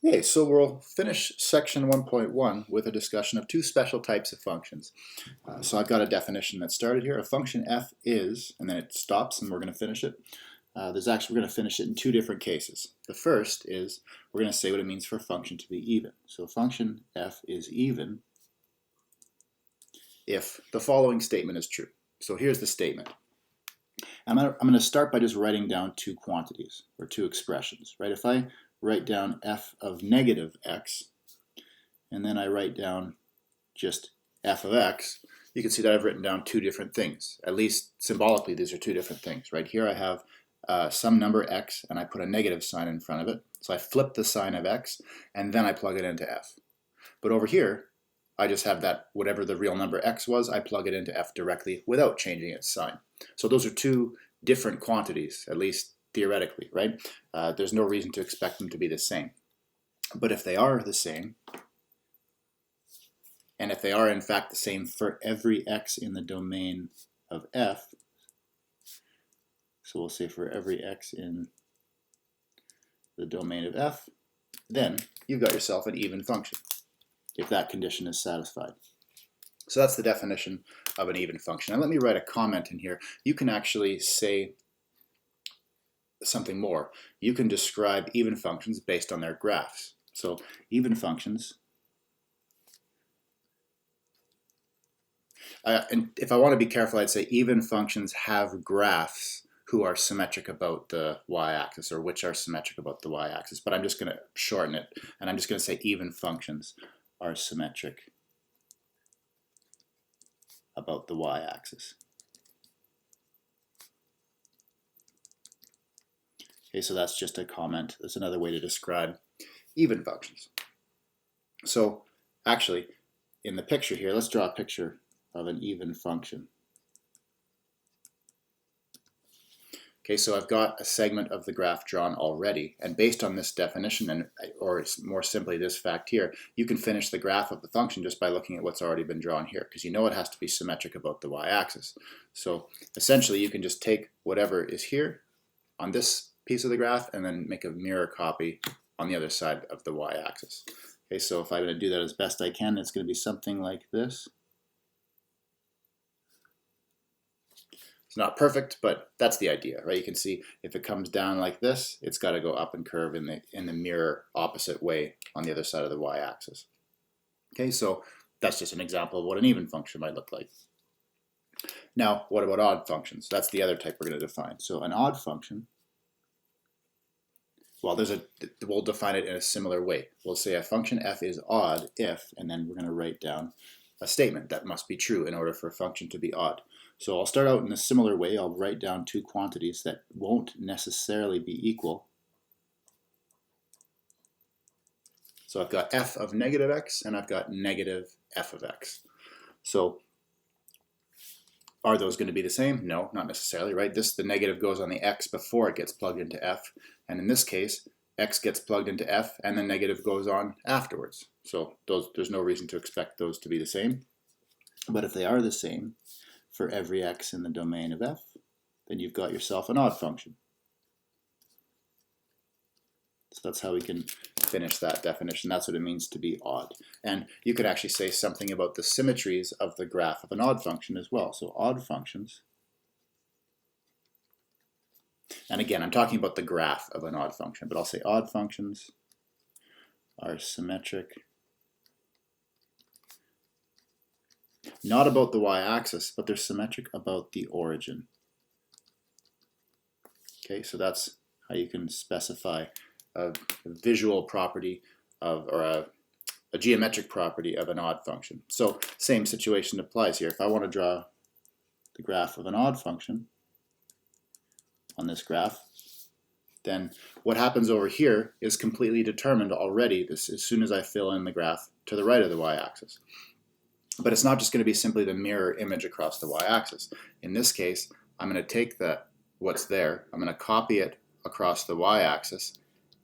Okay, so we'll finish section 1.1 with a discussion of two special types of functions. So I've got a definition that started here. A function f is, and then it stops, and we're going to finish it. We're going to finish it in two different cases. The first is we're going to say what it means for a function to be even. So function f is even if the following statement is true. So here's the statement. I'm going to start by just writing down two quantities, or two expressions, right? If I write down f of negative x, and then I write down just f of x, you can see that I've written down two different things. At least symbolically, these are two different things. Right here I have some number x, and I put a negative sign in front of it. So I flip the sign of x, and then I plug it into f. But over here, I just have that whatever the real number x was, I plug it into f directly without changing its sign. So those are two different quantities, at least theoretically, right? There's no reason to expect them to be the same. But if they are the same, and if they are in fact the same for every x in the domain of f, so we'll say for every x in the domain of f, then you've got yourself an even function, if that condition is satisfied. So that's the definition of an even function. Now let me write a comment in here. You can actually say something more. You can describe even functions based on their graphs. So even functions, and if I want to be careful, I'd say even functions have graphs who are symmetric about the y-axis, or which are symmetric about the y-axis. But I'm just going to shorten it, and I'm just going to say even functions are symmetric about the y-axis. Okay, so that's just a comment. That's another way to describe even functions. So actually, in the picture here, let's draw a picture of an even function. Okay, so I've got a segment of the graph drawn already, and based on this definition, and or more simply this fact here, you can finish the graph of the function just by looking at what's already been drawn here, because you know it has to be symmetric about the y-axis. So essentially you can just take whatever is here on this piece of the graph and then make a mirror copy on the other side of the y-axis. Okay, so if I'm going to do that as best I can, it's going to be something like this. It's not perfect, but that's the idea, right? You can see if it comes down like this, it's got to go up and curve in the mirror opposite way on the other side of the y-axis. Okay, so that's just an example of what an even function might look like. Now, what about odd functions? That's the other type we're going to define. So an odd function, well, we'll define it in a similar way. We'll say a function f is odd if, and then we're going to write down a statement that must be true in order for a function to be odd. So I'll start out in a similar way. I'll write down two quantities that won't necessarily be equal. So I've got f of negative x, and I've got negative f of x. So are those going to be the same? No, not necessarily, right? The negative goes on the x before it gets plugged into f, and in this case, x gets plugged into f, and the negative goes on afterwards. So there's no reason to expect those to be the same. But if they are the same for every x in the domain of f, then you've got yourself an odd function. So that's how we can finish that definition. That's what it means to be odd. And you could actually say something about the symmetries of the graph of an odd function as well. So odd functions, and again, I'm talking about the graph of an odd function, but I'll say odd functions are symmetric, not about the y-axis, but they're symmetric about the origin. Okay, so that's how you can specify a visual property of, or a geometric property of an odd function. So same situation applies here. If I want to draw the graph of an odd function on this graph, then what happens over here is completely determined already as soon as I fill in the graph to the right of the y-axis. But it's not just going to be simply the mirror image across the y-axis. In this case, I'm going to take what's there, I'm going to copy it across the y-axis,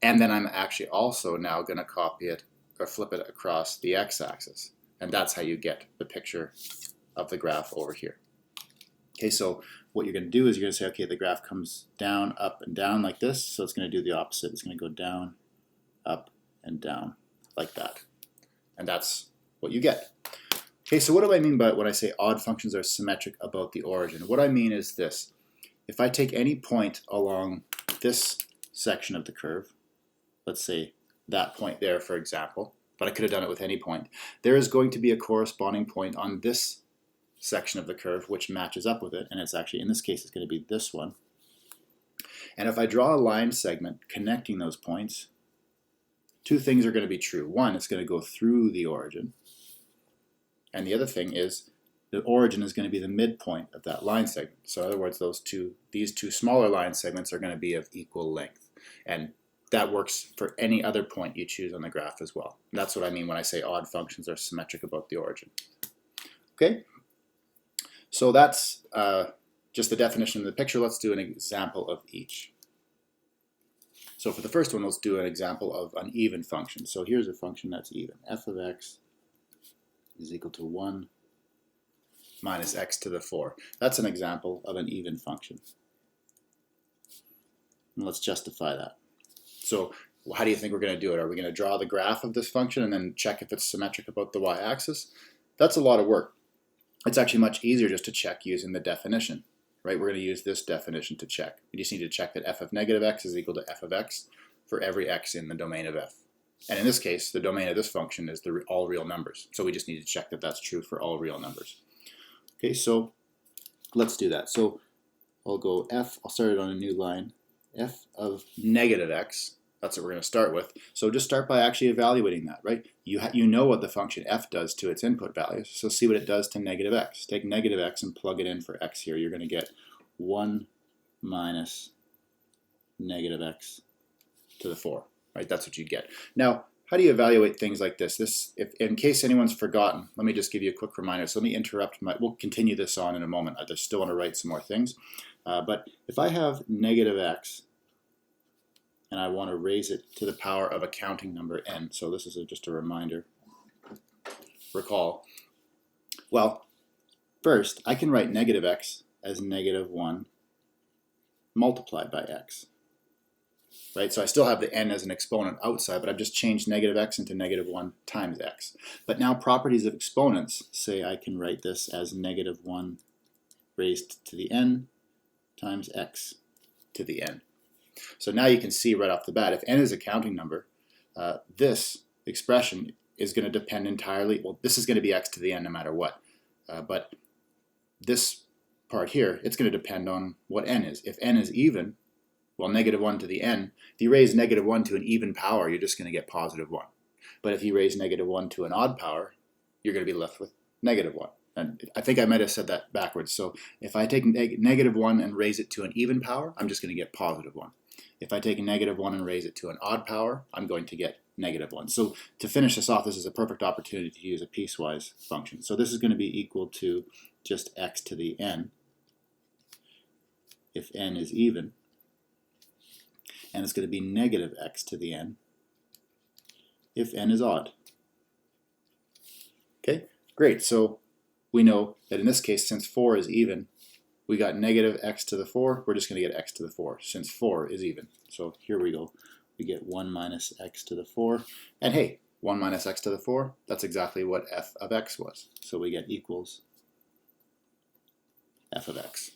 and then I'm actually also now going to copy it or flip it across the x-axis. And that's how you get the picture of the graph over here. Okay, so what you're going to do is you're going to say, okay, the graph comes down, up, and down like this, so it's going to do the opposite. It's going to go down, up, and down like that. And that's what you get. Okay, so what do I mean by when I say odd functions are symmetric about the origin? What I mean is this. If I take any point along this section of the curve, let's say that point there, for example, but I could have done it with any point, there is going to be a corresponding point on this section of the curve which matches up with it, and it's actually, in this case, it's going to be this one. And if I draw a line segment connecting those points, two things are going to be true. One, it's going to go through the origin, and the other thing is the origin is going to be the midpoint of that line segment. So in other words, these two smaller line segments are going to be of equal length, and that works for any other point you choose on the graph as well. And that's what I mean when I say odd functions are symmetric about the origin. Okay, so that's just the definition of the picture. Let's do an example of each. So for the first one, let's do an example of an even function. So here's a function that's even. F of x is equal to 1 minus x to the 4. That's an example of an even function. And let's justify that. So how do you think we're going to do it? Are we going to draw the graph of this function and then check if it's symmetric about the y-axis? That's a lot of work. It's actually much easier just to check using the definition, right? We're going to use this definition to check. We just need to check that f of negative x is equal to f of x for every x in the domain of f. And in this case, the domain of this function is all real numbers. So we just need to check that that's true for all real numbers. Okay, so let's do that. So I'll go I'll start it on a new line. F of negative x, that's what we're going to start with. So just start by actually evaluating that, right? You know what the function f does to its input values, so see what it does to negative x. Take negative x and plug it in for x here. You're going to get 1 minus negative x to the 4, right? That's what you get. Now, how do you evaluate things like this? If in case anyone's forgotten, let me just give you a quick reminder. So let me interrupt. We'll continue this on in a moment. I just still want to write some more things. But if I have negative x, and I want to raise it to the power of a counting number n. So this is just a reminder. Recall. Well, first, I can write negative x as negative 1 multiplied by x. Right? So I still have the n as an exponent outside, but I've just changed negative x into negative 1 times x. But now properties of exponents say I can write this as negative 1 raised to the n times x to the n. So now you can see right off the bat, if n is a counting number, this expression is going to depend entirely, well, this is going to be x to the n no matter what. But this part here, it's going to depend on what n is. If n is even, well, negative 1 to the n, if you raise negative 1 to an even power, you're just going to get positive 1. But if you raise negative 1 to an odd power, you're going to be left with negative 1. And I think I might have said that backwards. So if I take negative 1 and raise it to an even power, I'm just going to get positive 1. If I take a negative 1 and raise it to an odd power, I'm going to get negative 1. So to finish this off, this is a perfect opportunity to use a piecewise function. So this is going to be equal to just x to the n if n is even. And it's going to be negative x to the n if n is odd. Okay, great. So we know that in this case, since 4 is even, we got negative x to the 4. We're just going to get x to the 4 since 4 is even. So here we go. We get 1 minus x to the 4. And hey, 1 minus x to the 4, that's exactly what f of x was. So we get equals f of x.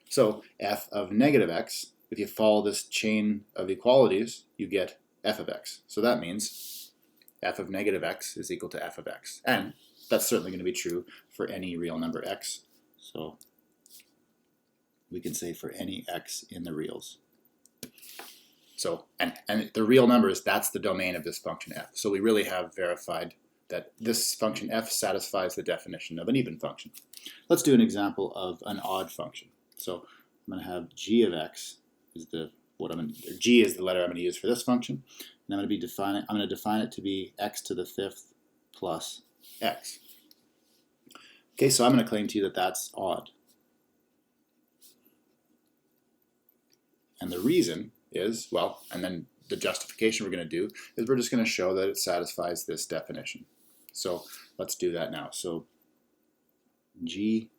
So f of negative x, if you follow this chain of equalities, you get f of x. So that means f of negative x is equal to f of x. And that's certainly going to be true for any real number x. So we can say for any x in the reals. So, and the real numbers, that's the domain of this function f. So we really have verified that this function f satisfies the definition of an even function. Let's do an example of an odd function. So I'm going to have g of x is g is the letter I'm going to use for this function, and I'm going to define it to be x to the 5th plus x. Okay, so I'm going to claim to you that that's odd. And the reason is, well, and then the justification we're going to do is we're just going to show that it satisfies this definition. So let's do that now. So g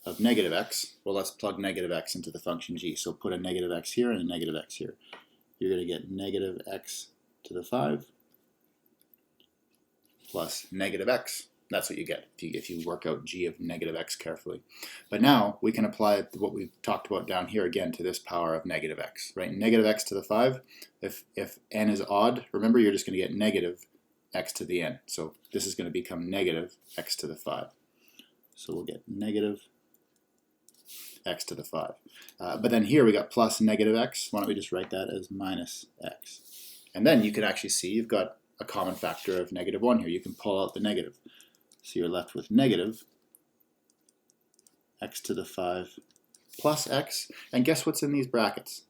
of negative x, well, let's plug negative x into the function g. So put a negative x here and a negative x here. You're going to get negative x to the 5 plus negative x. That's what you get if you work out g of negative x carefully. But now we can apply what we've talked about down here again to this power of negative x, right? Negative x to the 5, if n is odd, remember you're just going to get negative x to the n. So this is going to become negative x to the 5. So we'll get negative x to the 5. But then here we got plus negative x. Why don't we just write that as minus x? And then you can actually see you've got a common factor of negative 1 here. You can pull out the negative. So you're left with negative x to the 5 plus x. And guess what's in these brackets?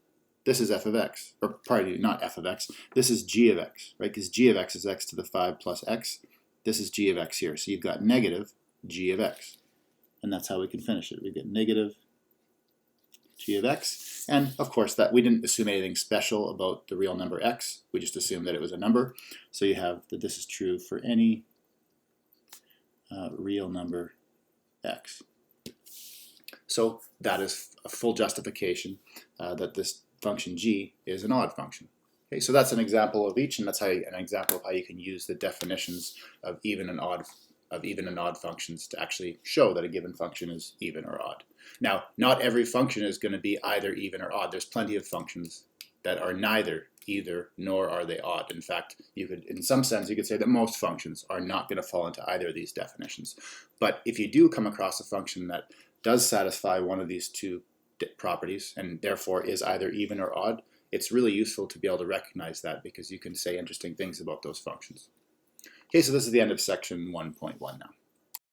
This is f of x. Or pardon, not f of x. This is g of x, right? Because g of x is x to the 5 plus x. This is g of x here. So you've got negative g of x. And that's how we can finish it. We get negative g of x. And of course, that we didn't assume anything special about the real number x. We just assumed that it was a number. So you have that this is true for any real number x. So that is a full justification that this function g is an odd function. Okay, so that's an example of each, and that's an example of how you can use the definitions of even and odd functions to actually show that a given function is even or odd. Now, not every function is going to be either even or odd. There's plenty of functions that are neither either nor are they odd. In fact, you could, in some sense, you could say that most functions are not going to fall into either of these definitions. But if you do come across a function that does satisfy one of these two properties and therefore is either even or odd, it's really useful to be able to recognize that because you can say interesting things about those functions. Okay, so this is the end of section 1.1 now.